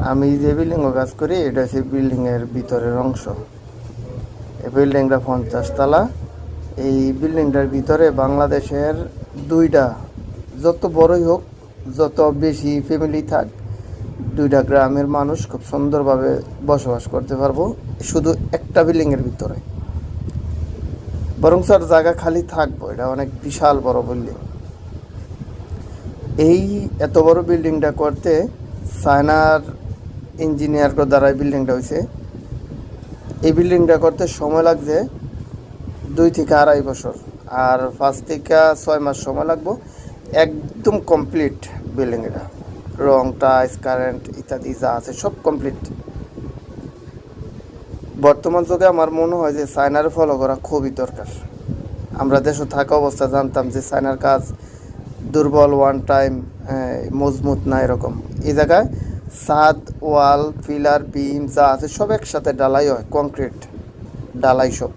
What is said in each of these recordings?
আমি যে বিল্ডিংয়ে কাজ করি এটা হচ্ছে বিল্ডিংয়ের ভিতরের অংশ। এই বিল্ডিংটা 50 তলা। এই বিল্ডিংটার ভিতরে বাংলাদেশের দুইটা, যত বড়ই হোক, যত বেশি ফ্যামিলি থাক, দুইটা গ্রামের মানুষ খুব সুন্দরভাবে বসবাস করতে পারবো শুধু একটা বিল্ডিংয়ের ভিতরে। বরং স্যার জায়গা খালি থাকবো, এটা অনেক বিশাল বড় বিল্ডিং। এই এত বড় বিল্ডিংটা করতে চায়নার ইঞ্জিনিয়ার দ্বারা বিল্ডিংটা হয়েছে। এই বিল্ডিংটা করতে সময় লাগছে 2 থেকে 2.5 বছর, আর 5 থেকে 6 মাস সময় লাগবো একদম কমপ্লিট বিল্ডিং। এটা রং, টাইলস, কারেন্ট ইত্যাদি যা আছে সব কমপ্লিট। বর্তমান যুগে আমার মনে হয় যে চায়নার ফলো করা খুবই দরকার। আমরা দেশে থাকা অবস্থা জানতাম যে চায়নার কাজ দুর্বল, ওয়ান টাইম, মজবুত না এরকম। এই জায়গায় ছাদ, ওয়াল, পিলার, বিম যা আছে সব একসাথে ডালাই হয়, কংক্রিট ডালাই সব,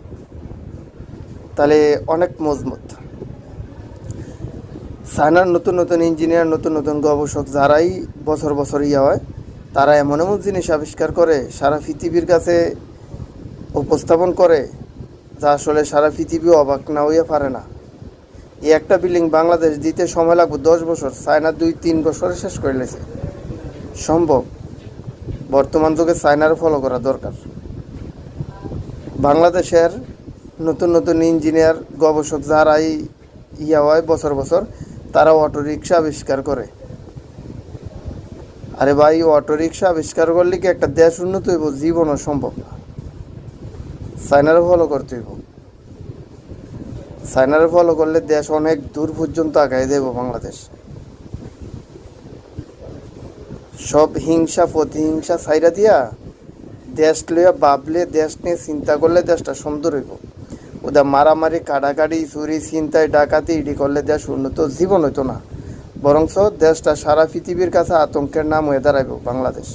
তাহলে অনেক মজবুত। চায়নার নতুন নতুন ইঞ্জিনিয়ার, নতুন নতুন গবেষক যারাই বছর বছর হয়, তারা এমন এমন জিনিস আবিষ্কার করে সারা পৃথিবীর কাছে উপস্থাপন করে যা আসলে সারা পৃথিবী অবাক না হইয়া পারে না। এই একটা বিল্ডিং বাংলাদেশ দিতে সময় লাগবে 10 বছর, চায়না 2-3 বছরে শেষ করে লেছে। সম্ভব। বর্তমান যুগে চায়নার ফলো করা দরকার। বাংলাদেশের নতুন নতুন ইঞ্জিনিয়ার, গবেষক যারাই হয় বছর বছর, তারা অটো রিক্সা আবিষ্কার করে। আরে ভাই, অটো রিক্সা আবিষ্কার করলে কি একটা দেশ উন্নত হইব? জীবনও সম্ভব না। চায়নার ফলো করতে হইব। চায়নার ফলো করলে দেশ অনেক দূর পর্যন্ত আগায় দেব। বাংলাদেশ সব হিংসা প্রতিহিংসা ছাইরা দিয়া দেশ লইয়া ভাবলে, দেশ নিয়ে চিন্তা করলে দেশটা সুন্দর হইব। ওদা মারামারি, কাটাকাটি, চুরি, ছিনতাই, ডাকাতি ইডি করলে দেশ উন্নত জীবন হইতো না, বরঞ্চ দেশটা সারা পৃথিবীর কাছে আতঙ্কের নাম হয়ে দাঁড়াইব বাংলাদেশ।